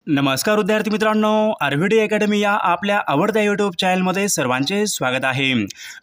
नमस्कार विद्यार्थी मित्रांनो, आरव्हीडी अकॅडमी या आपल्या आवडत्या यूट्यूब चॅनलमध्ये सर्वांचे स्वागत आहे।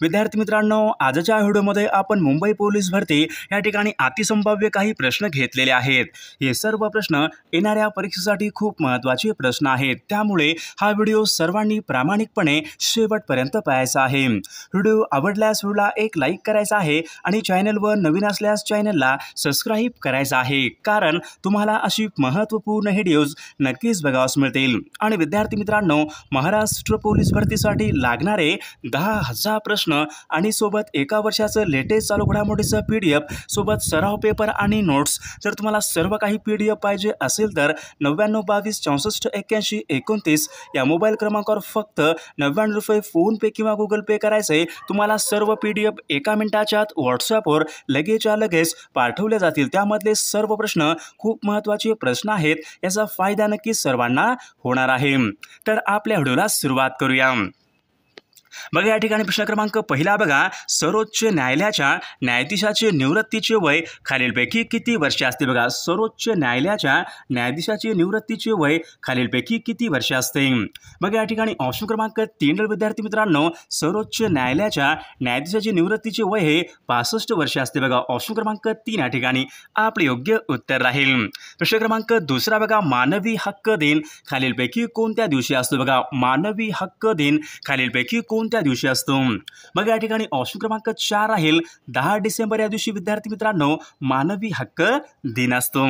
विद्यार्थी मित्रांनो, आजच्या व्हिडिओमध्ये आपण मुंबई पोलीस भरती या ठिकाणी अतिसंभाव्य काही प्रश्न घेतलेले आहेत। हे सर्व प्रश्न येणाऱ्या परीक्षेसाठी खूप महत्त्वाचे प्रश्न आहेत, त्यामुळे हा व्हिडिओ सर्वांनी प्रामाणिकपणे शेवटपर्यंत पाहायचा आहे। व्हिडिओ आवडल्यास व्हिडिओला एक लाईक करायचा आहे आणि चॅनलवर नवीन असल्यास चॅनलला सबस्क्राईब करायचं आहे, कारण तुम्हाला अशी महत्त्वपूर्ण व्हिडिओज नक्की बघावयास मिळतील। आणि विद्यार्थी मित्रांनो, महाराष्ट्र पोलीस भरतीसाठी लागणारे 10,000 प्रश्न आणि सोबत एका वर्षाचं लेटेस्ट चालू घडामोडीचं PDF सोबत सराव पेपर आणि नोट्स, जर तुम्हाला सर्व काही PDF पाहिजे असेल तर 9922 64 81 29 या मोबाईल क्रमांकावर फक्त 99 रुपये फोन पे किंवा गुगल पे करायचे। तुम्हाला सर्व PDF एका मिनिटाच्या आत व्हॉट्सअपवर लगेचच्या लगेच पाठवले जातील। त्यामधले सर्व प्रश्न खूप महत्त्वाचे प्रश्न आहेत, याचा फायदा नक्की सर्वांना होणार आहे। तर आपल्या व्हिडिओला सुरुवात करूया। बघा, या ठिकाणी प्रश्न क्रमांक पहिला बघा, सर्वोच्च न्यायालयाच्या न्यायाधीशाचे निवृत्तीचे वय खालीलपैकी किती वर्षे असते? बघा, सर्वोच्च न्यायालयाच्या न्यायाधीशाचे निवृत्तीचे वय खालीलपैकी किती वर्षे असते? बघा, या ठिकाणी ऑप्शन क्रमांक 3 विद्यार्थी मित्रांनो, सर्वोच्च न्यायालयाच्या न्यायाधीशाचे निवृत्तीचे वय हे 65 वर्षे असते। बघा, ऑप्शन क्रमांक 3 या ठिकाणी आपले योग्य उत्तर राहील। प्रश्न क्रमांक दुसरा बघा, मानवी हक्क दिन खालीलपैकी कोणत्या दिवशी असतो? बघा, मानवी हक्क दिन खालीलपैकी कोणत्या दिवशी असतो? बघा, या ठिकाणी ऑप्शन क्रमांक 4 राहील 10 डिसेंबर या दिवशी विद्यार्थी मित्रांनो मानवी हक्क दिन असतो।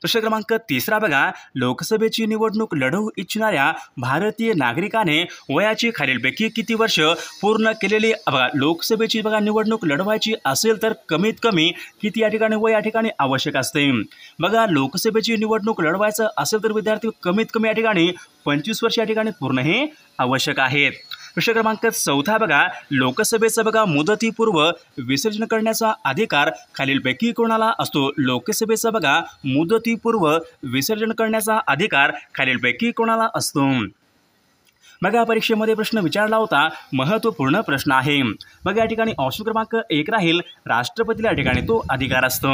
प्रश्न क्रमांक तिसरा बघा, लोकसभेची निवडणूक लढवू इच्छिणाऱ्या भारतीय नागरिकाने वयाची खालीलपैकी किती वर्ष पूर्ण केलेली? बघा, लोकसभेची बघा निवडणूक लढवायची असेल तर कमीत कमी किती या ठिकाणी वय या ठिकाणी आवश्यक असते? बघा, लोकसभेची निवडणूक लढवायचं असेल तर विद्यार्थी कमीत कमी या ठिकाणी 25 वर्ष या ठिकाणी पूर्ण हे आवश्यक आहेत। प्रश्न क्रमांक 4 बघा, लोकसभेचा बघा मुदतीपूर्व विसर्जन करण्याचा अधिकार खालीलपैकी कोणाला असतो? लोकसभेचा बघा मुदतीपूर्व विसर्जन करण्याचा अधिकार खालीलपैकी कोणाला असतो? बघा, परीक्षेमध्ये प्रश्न विचारला होता, महत्त्वपूर्ण प्रश्न आहे। बघा, या ठिकाणी ऑप्शन क्रमांक 1 राहील राष्ट्रपतीला या ठिकाणी तो अधिकार असतो।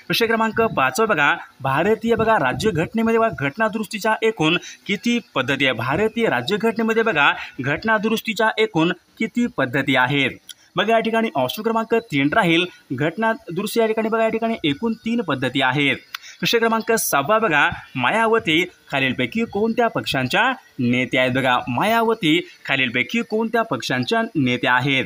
प्रश्न क्रमांक 5 बघा, भारतीय बघा राज्यघटनेमध्ये बघा घटनादुरुस्तीच्या एकूण किती पद्धती आहे? भारतीय राज्यघटनेमध्ये बघा घटनादुरुस्तीच्या एकूण किती पद्धती आहेत? बघा, या ठिकाणी ऑप्शन क्रमांक 3 राहील घटनादुरुस्ती या ठिकाणी बघा या ठिकाणी एकूण 3 पद्धती आहेत। प्रश्न क्रमांक 6 बघा, मायावती खालीलपैकी कोणत्या पक्षांच्या नेत्या आहेत? बघा, मायावती खालीलपैकी कोणत्या पक्षांच्या नेत्या आहेत?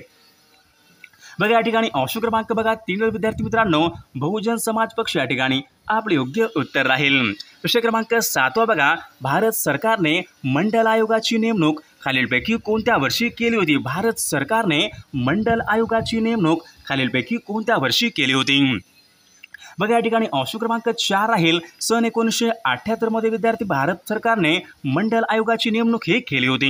बघा, या ठिकाणी ऑप्शन क्रमांक बघा 3 विद्यार्थी मित्रांनो बहुजन समाज पक्ष या ठिकाणी आपले योग्य उत्तर राहील। प्रश्न क्रमांक 7 बघा, भारत सरकारने मंडल आयोगाची नेमणूक खालीलपैकी कोणत्या वर्षी केली होती? भारत सरकारने मंडल आयोगाची नेमणूक खालीलपैकी कोणत्या वर्षी केली होती? बघा, या ठिकाणी ऑप्शन क्रमांक 4 राहील सन 1978 मध्ये विद्यार्थी भारत सरकारने मंडल आयोगाची नेमणूक ही केली होती।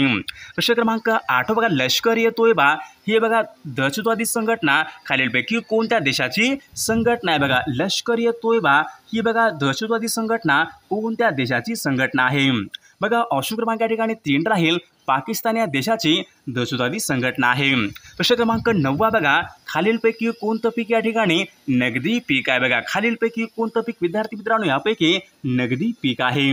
प्रश्न क्रमांक 8 बघा, लष्कर-ए-तोयबा ही बघा दहशतवादी संघटना खालीलपैकी कोणत्या देशाची संघटना आहे? बघा, लष्कर-ए-तोयबा ही बघा दहशतवादी संघटना कोणत्या देशाची संघटना आहे? बघा, ऑप्शन क्रमांक या ठिकाणी 3 राहील पाकिस्तान या देशाची दहशतवादी संघटना आहे। प्रश्न क्रमांक 9 बघा, खालीलपैकी कोणतं पीक या ठिकाणी नगदी पीक आहे? बघा, खालीलपैकी कोणतं पीक विद्यार्थी मित्रांनो यापैकी नगदी पीक आहे?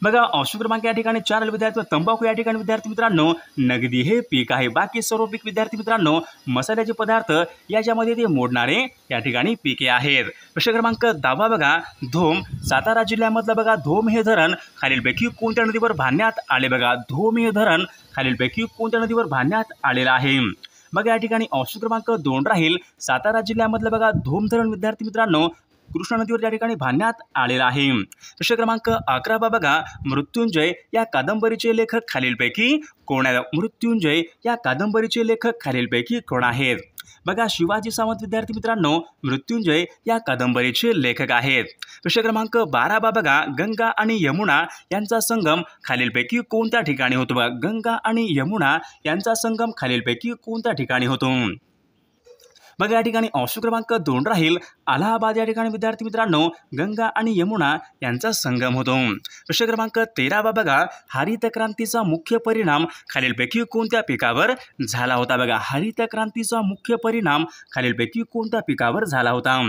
बघा, ऑप्शन क्रमांक या ठिकाणी 4 विद्यार्थी तंबाखू या ठिकाणी विद्यार्थी मित्रांनो नगदी हे पीक आहे। बाकी सर्व पीक विद्यार्थी मित्रांनो मसाल्याचे पदार्थ याच्यामध्ये ते मोडणारे या ठिकाणी पिके आहेत। प्रश्न क्रमांक 10 बघा, धोम सातारा जिल्ह्यामधलं बघा धोम हे धरण खालीलपैकी कोणत्या नदीवर बांधण्यात आले? बघा, धोम हे धरण खालीलपैकी कोणत्या नदीवर बांधण्यात आलेलं आहे? बघा, या ठिकाणी ऑप्शन क्रमांक 2 राहील सातारा जिल्ह्यामधलं बघा धोम धरण विद्यार्थी मित्रांनो कृष्णा नदीवर या ठिकाणी बांधण्यात आलेला आहे। प्रश्न क्रमांक 11 बघा, मृत्युंजय या कादंबरीचे लेखक खालीलपैकी कोण आहेत? मृत्युंजय या कादंबरीचे लेखक खालीलपैकी कोण आहेत? बघा, शिवाजी सावंत विद्यार्थी मित्रांनो मृत्युंजय या कादंबरीचे लेखक आहेत। प्रश्न क्रमांक 12 बघा, गंगा आणि यमुना यांचा संगम खालीलपैकी कोणत्या ठिकाणी होतो? बघा, गंगा आणि यमुना यांचा संगम खालीलपैकी कोणत्या ठिकाणी होतो? बघा, या ठिकाणी ऑप्शन क्रमांक 2 राहील अलाहाबाद या ठिकाणी विद्यार्थी मित्रांनो गंगा आणि यमुना यांचा संगम होतो। प्रश्न क्रमांक 13 बघा, हरित क्रांतीचा मुख्य परिणाम खालीलपैकी कोणत्या पिकावर झाला होता? बघा, हरित क्रांतीचा मुख्य परिणाम खालीलपैकी कोणत्या पिकावर झाला होता?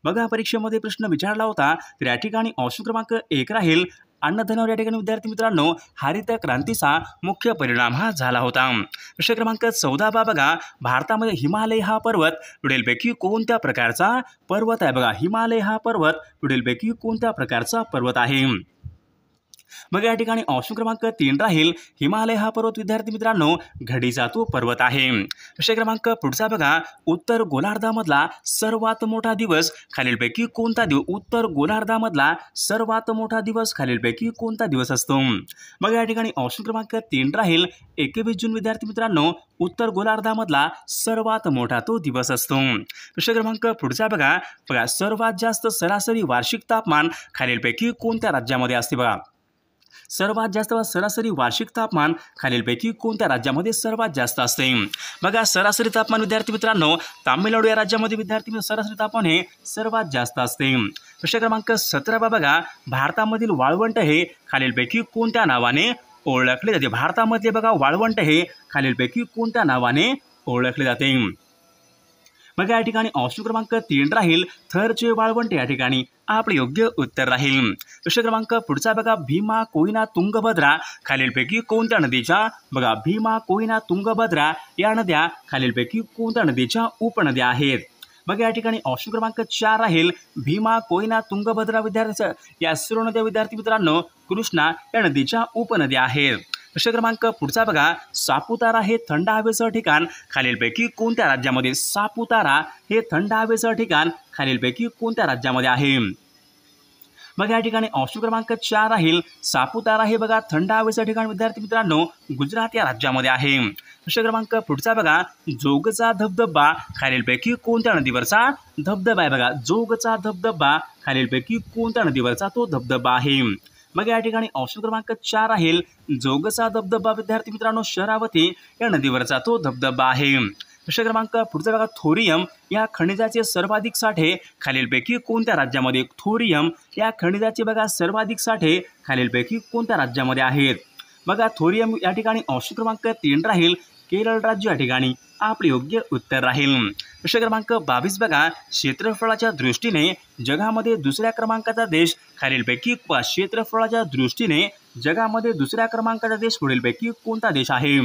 बघा, परीक्षेमध्ये प्रश्न विचारला होता तर या ठिकाणी ऑप्शन क्रमांक 1 राहील अन्नधान्यावर या ठिकाणी विद्यार्थी मित्रांनो हरित क्रांतीचा मुख्य परिणाम हा झाला होता। प्रश्न क्रमांक 14 बघा, भारतामध्ये हिमालय हा पर्वत पुढीलपैकी कोणत्या प्रकारचा पर्वत आहे? बघा, हिमालय हा पर्वत पुढीलपैकी कोणत्या प्रकारचा पर्वत आहे? मग या ठिकाणी ऑप्शन क्रमांक 3 राहील, हिमालय हा पर्वत विद्यार्थी मित्रांनो घडीचा तो पर्वत आहे। प्रश्न क्रमांक पुढचा बघा, उत्तर गोलार्धामधला सर्वात मोठा दिवस खालीलपैकी कोणता दिवस? उत्तर गोलार्धामधला सर्वात मोठा दिवस खालीलपैकी कोणता दिवस असतो? मग या ठिकाणी ऑप्शन क्रमांक 3 राहील, 21 जून विद्यार्थी मित्रांनो उत्तर गोलार्धामधला सर्वात मोठा तो दिवस असतो। प्रश्न क्रमांक पुढचा बघा, सर्वात जास्त सरासरी वार्षिक तापमान खालीलपैकी कोणत्या राज्यामध्ये असते? बघा, सर्वात जास्त सरासरी वार्षिक तापमान खालीलपैकी कोणत्या राज्यामध्ये सर्वात जास्त असते? बघा, सरासरी तापमान विद्यार्थी मित्रांनो तामिळनाडू या राज्यामध्ये विद्यार्थी सरासरी तापमान हे सर्वात जास्त असते। प्रश्न क्रमांक 17 बघा, भारतामधील वाळवंट हे खालीलपैकी कोणत्या नावाने ओळखले जाते? भारतामध्ये बघा वाळवंट हे खालीलपैकी कोणत्या नावाने ओळखले जाते? मग या ठिकाणी ऑप्शन क्रमांक 3 राहील, थरचे वाळवंट या ठिकाणी आपले योग्य उत्तर राहील। प्रश्न क्रमांक पुढचा बघा, भीमा कोयना तुंगभद्रा खालीलपैकी कोणत्या नदीच्या? बघा, भीमा कोयना तुंगभद्रा या नद्या खालीलपैकी कोणत्या नदीच्या उपनद्या आहेत? मग या ठिकाणी ऑप्शन क्रमांक 4 राहील, भीमा कोयना तुंगभद्रा विद्यार्थी या सर्व नद्या विद्यार्थी मित्रांनो कृष्णा या नदीच्या उपनद्या आहेत। प्रश्न क्रमांक पुढचा बघा, सापुतारा हे थंड हवेचं ठिकाण खालीलपैकी कोणत्या राज्यामध्ये? सापुतारा हे थंड हवेचं ठिकाण खालीलपैकी कोणत्या राज्यामध्ये आहे? मग या ठिकाणी ऑप्शन क्रमांक 4 राहील, सापुतारा हे बघा थंड हवेचं ठिकाण विद्यार्थी मित्रांनो गुजरात या राज्यामध्ये आहे। प्रश्न क्रमांक पुढचा बघा, जोगचा धबधबा खालीलपैकी कोणत्या नदीवरचा धबधबा आहे? बघा, जोगचा धबधबा खालीलपैकी कोणत्या नदीवरचा तो धबधबा आहे? मग या ठिकाणी ऑप्शन क्रमांक 4 राहील, जोगचा धबधबा विद्यार्थी मित्रांनो शरावती या नदीवरचा तो धबधबा आहे। प्रश्न क्रमांक पुढचा बघा, थोरियम या खनिजाचे सर्वाधिक साठे खालीलपैकी कोणत्या राज्यामध्ये? थोरियम या खनिजाचे बघा सर्वाधिक साठे खालीलपैकी कोणत्या राज्यामध्ये आहेत? बघा, थोरियम या ठिकाणी ऑप्शन क्रमांक 3 राहील, केरळ राज्य या ठिकाणी आपले योग्य उत्तर राहील। प्रश्न क्रमांक 22 बघा, क्षेत्रफळाच्या दृष्टीने जगामध्ये दुसऱ्या क्रमांकाचा देश खालीलपैकी क्षेत्रफळाच्या दृष्टीने जगामध्ये दुसऱ्या क्रमांकाचा देश पुढीलपैकी कोणता देश आहे?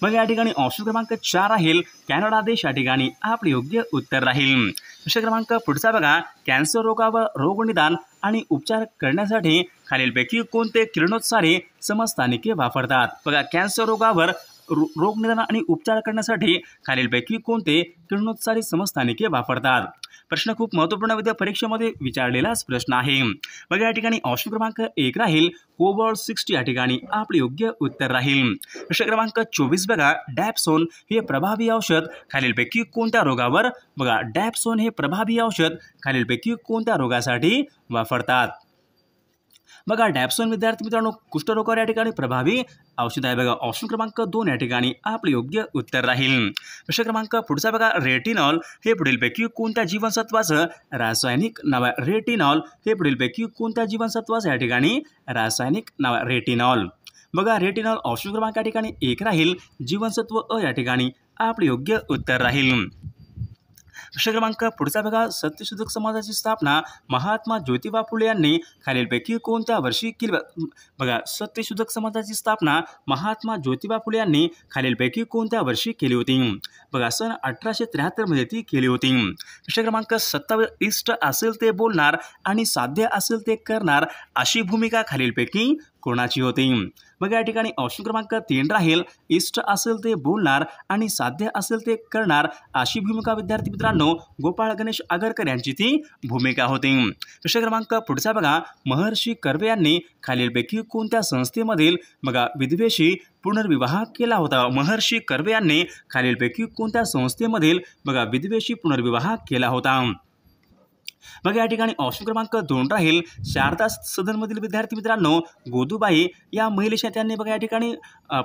मग या ठिकाणी ऑप्शन क्रमांक 4 राहील, कॅनडा देश या ठिकाणी आपले योग्य उत्तर राहील। प्रश्न क्रमांक पुढचा बघा, कॅन्सर रोगावर रोगनिदान आणि उपचार करण्यासाठी खालीलपैकी कोणते किरणोत्सारी समस्थानिके वापरतात? बघा, कॅन्सर रोगावर रोगनिदान आणि उपचार करण्यासाठी खालीलपैकी कोणते किरणोत्सारी समस्थानिके वापरतात? प्रश्न खूप महत्त्वपूर्ण विद्या परीक्षेमध्ये विचारलेलाच प्रश्न आहे। बघा, या ठिकाणी ऑप्शन क्रमांक 1 राहील, कोबॉल्ट-60 या ठिकाणी आपले योग्य उत्तर राहील। प्रश्न क्रमांक 24 बघा, डॅप्सोन हे प्रभावी औषध खालीलपैकी कोणत्या रोगावर? बघा, डॅप्सोन हे प्रभावी औषध खालीलपैकी कोणत्या रोगासाठी वापरतात? बघा, डॅप्सोन विद्यार्थी मित्रांनो कुष्ठरोगावर या ठिकाणी प्रभावी औषध आहे। बघा, ऑप्शन क्रमांक 2 या ठिकाणी आपले योग्य उत्तर राहील। प्रश्न क्रमांक पुढचा बघा, रेटिनॉल हे पुढीलपैकी कोणत्या जीवनसत्वाचं रासायनिक नाव आहे? रेटिनॉल हे पुढीलपैकी कोणत्या जीवनसत्वाचं या ठिकाणी रासायनिक नाव आहे? रेटिनॉल। बघा, रेटिनॉल ऑप्शन क्रमांक या ठिकाणी 1 राहील, जीवनसत्व अ या ठिकाणी आपले योग्य उत्तर राहील। प्रश्न क्रमांक पुढचा बघा, सत्यशोधक समाजाची स्थापना महात्मा ज्योतिबा फुले यांनी खालीलपैकी कोणत्या वर्षी केली? बघा, सत्यशोधक समाजाची स्थापना महात्मा ज्योतिबा फुले यांनी खालीलपैकी कोणत्या वर्षी केली होती? बघा, सन 1873 मध्ये ती केली होती। प्रश्न क्रमांक 27, इष्ट असेल ते बोलणार आणि साध्य असेल ते करणार अशी भूमिका खालीलपैकी कोणाची होती? मग या ठिकाणी ऑप्शन क्रमांक 3 राहील, इष्ट असेल ते बोलणार आणि साध्य असेल ते करणार अशी भूमिका विद्यार्थी मित्रांनो गोपाळ गणेश आगरकर यांची ती भूमिका होती। प्रश्न क्रमांक पुढचा बघा, महर्षी कर्वे यांनी खालीलपैकी कोणत्या संस्थेमधील बघा विधवेशी पुनर्विवाह केला होता? महर्षी कर्वे यांनी खालीलपैकी कोणत्या संस्थेमधील बघा विधवेशी पुनर्विवाह केला होता? मग या ठिकाणी ऑप्शन क्रमांक 2 राहील, शारदा सदनमधील विद्यार्थी मित्रांनो गोदूबाई या महिलेशी त्यांनी बघा या ठिकाणी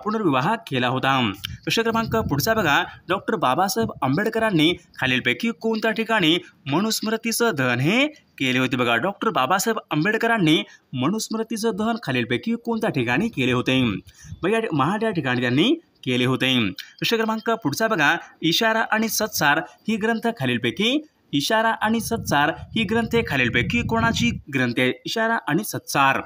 पुनर्विवाह केला होता। प्रश्न क्रमांक पुढचा बघा, डॉक्टर बाबासाहेब आंबेडकरांनी खालीलपैकी कोणत्या ठिकाणी मनुस्मृतीचं दहन हे केले होते? बघा, डॉक्टर बाबासाहेब आंबेडकरांनी मनुस्मृतीचं दहन खालीलपैकी कोणत्या ठिकाणी केले होते? मग या महाड या ठिकाणी त्यांनी केले होते। प्रश्न क्रमांक पुढचा बघा, इशारा आणि सत्सार ही ग्रंथ खालीलपैकी इशारा आणि सत्सार ही ग्रंथे खालीलपैकी कोणाची ग्रंथे आहेत? इशारा आणि सत्सार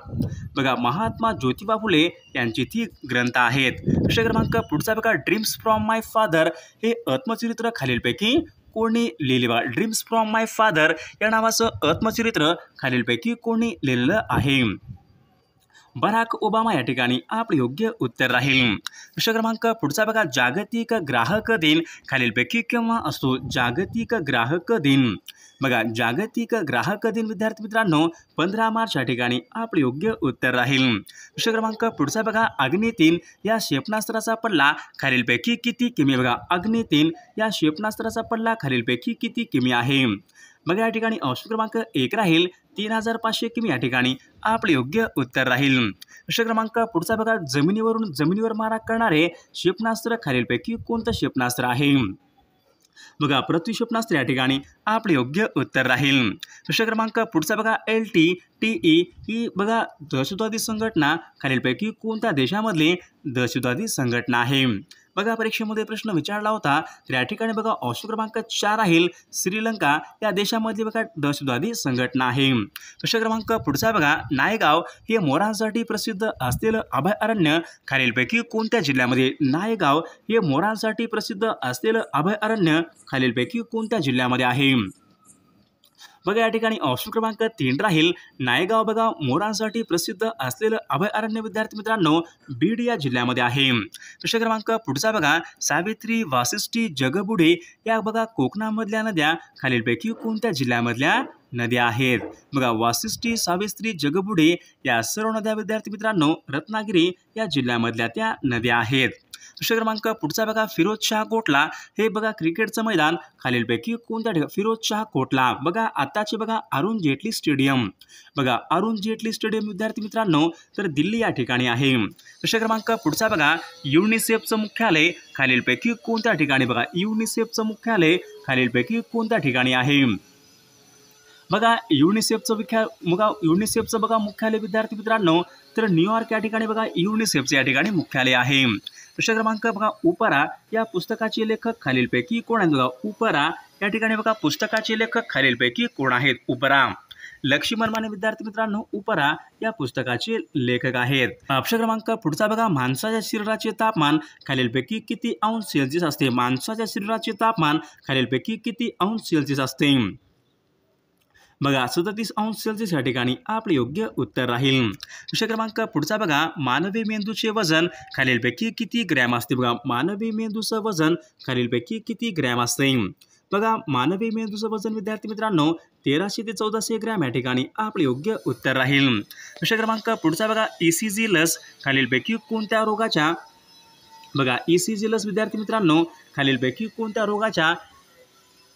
बघा महात्मा ज्योतिबा फुले यांची ती ग्रंथ आहेत. प्रश्न क्रमांक पुढचा बघा ड्रीम्स फ्रॉम माय फादर हे आत्मचरित्र खालीलपैकी कोणी लिहिले? बघा ड्रीम्स फ्रॉम माय फादर या नावाचं आत्मचरित्र खालीलपैकी कोणी लिहिलेलं आहे? बराक ओबामा या ठिकाणी आपले योग्य उत्तर राहील. प्रश्न क्रमांक पुढचा बघा जागतिक ग्राहक दिन खालीलपैकी केव्हा असतो? जागतिक ग्राहक दिन बघा जागतिक ग्राहक दिन विद्यार्थी मित्रांनो 15 मार्च या ठिकाणी आपले योग्य उत्तर राहील. प्रश्न क्रमांक पुढचा बघा अग्नि-3 या क्षेपणास्त्राचा पल्ला खालीलपैकी किती किमी? बघा अग्नि-3 या क्षेपणास्त्राचा पल्ला खालीलपैकी किती किमी आहे? बघा या ठिकाणी ऑप्शन क्रमांक 1 राहील 3500 किमी या ठिकाणी आपले योग्य उत्तर राहील. प्रश्न क्रमांक पुढचा बघा जमिनीवर मारा करणारे क्षेपणास्त्र खालीलपैकी कोणतं क्षेपणास्त्र आहे? बघा पृथ्वी क्षेपणास्त्र या ठिकाणी आपले योग्य उत्तर राहील. प्रश्न क्रमांक पुढचा बघा LTTE ही बघा दहशतवादी संघटना खालीलपैकी कोणत्या देशामधली दहशतवादी संघटना आहे? बघा परीक्षेमध्ये प्रश्न विचारला होता तर या ठिकाणी बघा ऑप्शन क्रमांक 4 राहील श्रीलंका या देशामधली बघा दहशतवादी संघटना आहे. प्रश्न क्रमांक पुढचा बघा नायगाव हे मोरांसाठी प्रसिद्ध असलेलं अभयारण्य खालीलपैकी कोणत्या जिल्ह्यामध्ये? नायगाव हे मोरांसाठी प्रसिद्ध असलेलं अभयारण्य खालीलपैकी कोणत्या जिल्ह्यामध्ये आहे? बघा या ठिकाणी ऑप्शन क्रमांक 3 राहील नायगाव बघा मोरांसाठी प्रसिद्ध असलेलं अभयारण्य विद्यार्थी मित्रांनो बीड या जिल्ह्यामध्ये आहे. प्रश्न क्रमांक पुढचा बघा सावित्री, वाशिष्ठी, जगबुडी या बघा कोकणामधल्या नद्या खालीलपैकी कोणत्या जिल्ह्यामधल्या नद्या आहेत? बघा वाशिष्ठी, सावित्री, जगबुडी या सर्व नद्या विद्यार्थी मित्रांनो रत्नागिरी या जिल्ह्यामधल्या त्या नद्या आहेत. प्रश्न क्रमांक पुढचा बघा फिरोजशाह कोटला हे बघा क्रिकेटचं मैदान खालीलपैकी कोणत्या ठिकाणी? फिरोजशाह कोटला बघा आताचे बघा अरुण जेटली स्टेडियम बघा अरुण जेटली स्टेडियम विद्यार्थी मित्रांनो तर दिल्ली या ठिकाणी आहे. प्रश्न क्रमांक पुढचा बघा युनिसेफचं मुख्यालय खालीलपैकी कोणत्या ठिकाणी? बघा युनिसेफचं मुख्यालय खालीलपैकी कोणत्या ठिकाणी आहे? बघा युनिसेफचं बघा मुख्यालय विद्यार्थी मित्रांनो तर न्यूयॉर्क या ठिकाणी बघा युनिसेफचं या ठिकाणी मुख्यालय आहे. प्रश्न क्रमांक बघा उपरा या पुस्तकाचे लेखक खालीलपैकी कोण आहेत? बघा उपरा या ठिकाणी बघा पुस्तकाचे लेखक खालीलपैकी कोण आहेत? उपरा लक्ष्मण माने विद्यार्थी मित्रांनो उपरा या पुस्तकाचे लेखक आहेत. प्रश्न क्रमांक पुढचा बघा माणसाच्या शरीराचे तापमान खालीलपैकी किती अंश सेल्सिअस असते? माणसाच्या शरीराचे तापमान खालीलपैकी किती अंश सेल्सिअस असते? बघा 37 अंश सेल्सिअस या ठिकाणी आपले योग्य उत्तर राहील. प्रश्न क्रमांक पुढचा बघा मानवी मेंदूचे वजन खालीलपैकी किती ग्रॅम असते? बघा मानवी मेंदूचं वजन खालीलपैकी किती ग्रॅम असते? बघा मानवी मेंदूचं वजन विद्यार्थी मित्रांनो 1300 ते 1400 ग्रॅम या ठिकाणी आपले योग्य उत्तर राहील. प्रश्न क्रमांक पुढचा बघा ECG लस खालीलपैकी कोणत्या रोगाच्या बघा ECG लस विद्यार्थी मित्रांनो खालीलपैकी कोणत्या रोगाच्या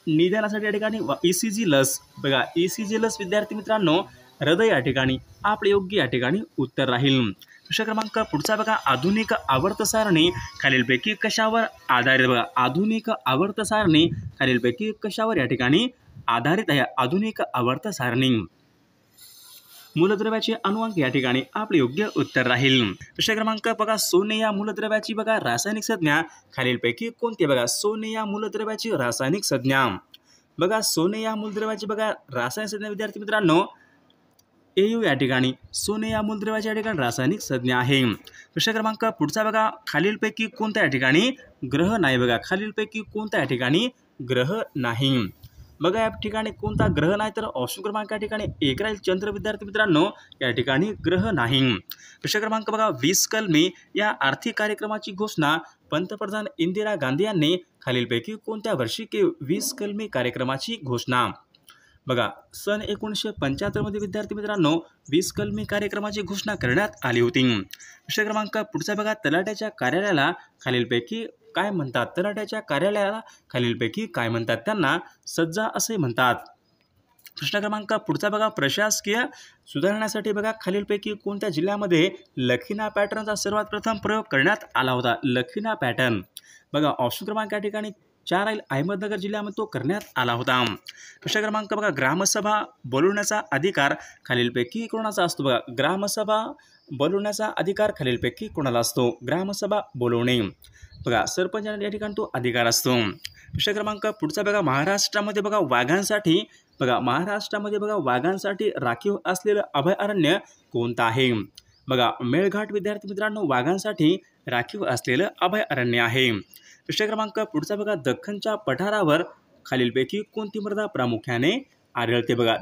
निदानासाठी या ठिकाणी ECG लस बघा ECG लस विद्यार्थी मित्रांनो हृदय या ठिकाणी आपले योग्य या ठिकाणी उत्तर राहील. प्रश्न क्रमांक पुढचा बघा आधुनिक आवर्त सारणी खालीलपैकी कशावर आधारित? बघा आधुनिक आवर्त सारणी खालीलपैकी कशावर या ठिकाणी आधारित आहे? आधुनिक आवर्त सारणी मूलद्रव्याचे अणुअंक या ठिकाणी आपले योग्य उत्तर राहील. प्रश्न क्रमांक बघा सोने या मूलद्रव्याची बघा रासायनिक संज्ञा खालीलपैकी कोणती? बघा सोने या मूलद्रव्याची रासायनिक संज्ञा बघा सोने या मूलद्रव्याची बघा रासायनिक संज्ञा विद्यार्थी मित्रांनो AU या ठिकाणी सोने या मूलद्रव्याच्या या ठिकाणी रासायनिक संज्ञा आहे. प्रश्न क्रमांक पुढचा बघा खालीलपैकी कोणत्या या ठिकाणी ग्रह नाही? बघा खालीलपैकी कोणत्या या ठिकाणी ग्रह नाही? बघा या ठिकाणी कोणता ग्रह नाही तर ऑप्शन क्रमांक या ठिकाणी 1 राहील चंद्र विद्यार्थी मित्रांनो या ठिकाणी ग्रह नाही. प्रश्न क्रमांक बघा 20 कलमी या आर्थिक कार्यक्रमाची घोषणा पंतप्रधान इंदिरा गांधी यांनी खालीलपैकी कोणत्या वर्षी केली? 20 कलमी कार्यक्रमाची घोषणा बघा सन 1975 मध्ये विद्यार्थी मित्रांनो 20 कलमी कार्यक्रमाची घोषणा करण्यात आली होती. प्रश्न क्रमांक पुढचा बघा तलाठ्याच्या कार्यालयाला खालीलपैकी काय म्हणतात? तलाठ्याच्या कार्यालयाला खालीलपैकी काय म्हणतात? त्यांना सज्जा असे म्हणतात. प्रश्न क्रमांक पुढचा बघा प्रशासकीय सुधारण्यासाठी बघा खालीलपैकी कोणत्या जिल्ह्यामध्ये लखीना पॅटर्नचा सर्वात प्रथम प्रयोग करण्यात आला होता? लखीना पॅटर्न बघा ऑप्शन क्रमांक या ठिकाणी 4 अहमदनगर जिल्ह्यामध्ये तो करण्यात आला होता. प्रश्न क्रमांक बघा, ग्रामसभा बोलवण्याचा अधिकार खालीलपैकी कोणाचा असतो? बघा, ग्रामसभा बोलवण्याचा अधिकार खालीलपैकी कोणाला असतो? ग्रामसभा बोलवणे. बघा, सरपंच या ठिकाणी तो अधिकार असतो. प्रश्न क्रमांक पुढचा बघा, महाराष्ट्रामध्ये बघा वाघांसाठी राखीव असलेलं अभयारण्य कोणतं आहे? बघा, मेळघाट विद्यार्थी मित्रांनो वाघांसाठी राखीव असलेलं अभयारण्य आहे. प्रश्न क्रमांक पुढचा बघा, दख्खनच्या पठारावर खालीलपैकी कोणती मृदा प्रामुख्याने आढळते? बघा,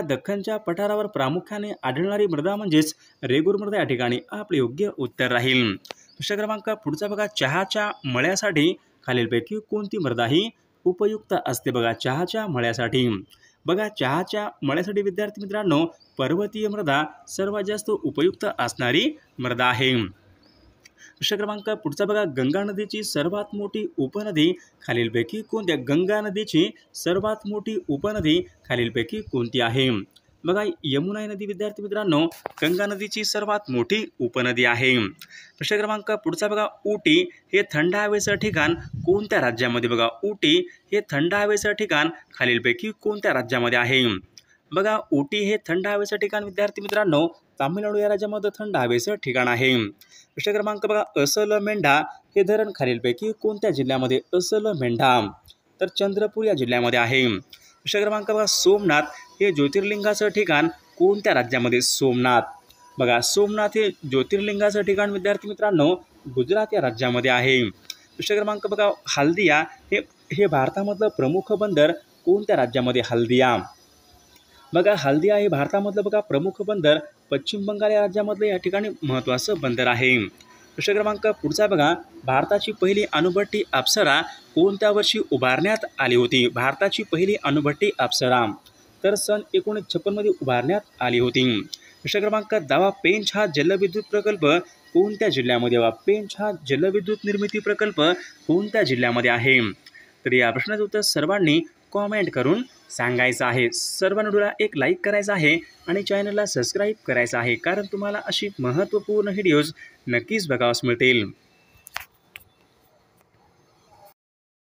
दख्खनच्या पठारावर प्रामुख्याने आढळणारी मृदा म्हणजेच रेगूर मृदा या ठिकाणी आपले योग्य उत्तर राहील. प्रश्न क्रमांक पुढचा बघा, चहाच्या मळ्यासाठी खालीलपैकी कोणती मृदा ही उपयुक्त असते? बघा, चहाच्या मळ्यासाठी विद्यार्थी मित्रांनो पर्वतीय मृदा सर्वात जास्त उपयुक्त असणारी मृदा आहे. प्रश्न क्रमांक पुढचा बघा, गंगा नदीची सर्वात मोठी उपनदी खालीलपैकी खालीलपैकी कोणती आहे? बघा, यमुना नदी विद्यार्थी मित्रांनो गंगा नदीची सर्वात मोठी उपनदी आहे. प्रश्न क्रमांक पुढचा बघा, उटी हे थंड हवेचं ठिकाण कोणत्या राज्यामध्ये? बघा, उटी हे थंड हवेचं ठिकाण खालीलपैकी कोणत्या राज्यामध्ये आहे? बघा, उटी हे थंड हवेचं ठिकाण विद्यार्थी मित्रांनो तामिळनाडू या राज्यामध्ये थंड हवेचं ठिकाण आहे. प्रश्न क्रमांक बघा, असलमेंढा हे धरण खालीलपैकी कोणत्या जिल्ह्यामध्ये? असलमेंढा तर चंद्रपूर या जिल्ह्यामध्ये आहे. प्रश्न क्रमांक बघा, सोमनाथ हे ज्योतिर्लिंगाचं ठिकाण कोणत्या राज्यामध्ये? बघा, सोमनाथ हे ज्योतिर्लिंगाचं ठिकाण विद्यार्थी मित्रांनो गुजरात या राज्यामध्ये आहे. प्रश्न क्रमांक बघा, हल्दिया हे भारतामधलं प्रमुख बंदर कोणत्या राज्यामध्ये? बघा, हल्दिया हे भारतामधलं प्रमुख बंदर पश्चिम बंगाल या राज्यामधलं या ठिकाणी महत्त्वाचं बंदर आहे. प्रश्न क्रमांक पुढचा बघा, भारताची पहिली अणुभट्टी अप्सरा कोणत्या वर्षी उभारण्यात आली होती? भारताची पहिली अणुभट्टी अप्सरा तर सन 1956 उभारण्यात आली होती. प्रश्न क्रमांक 10, पेंच हा जलविद्युत प्रकल्प कोणत्या जिल्ह्यामध्ये? पेंच हा जलविद्युत निर्मिती प्रकल्प कोणत्या जिल्ह्यामध्ये आहे? तर या प्रश्नाचं उत्तर सर्वांनी कॉमेंट करून सांगायचं आहे. सर्वांनी व्हिडिओला एक लाईक करायचा आहे आणि चॅनलला सबस्क्राईब करायचं आहे, कारण तुम्हाला अशी महत्त्वपूर्ण व्हिडिओज नक्कीच बघावयास मिळतील.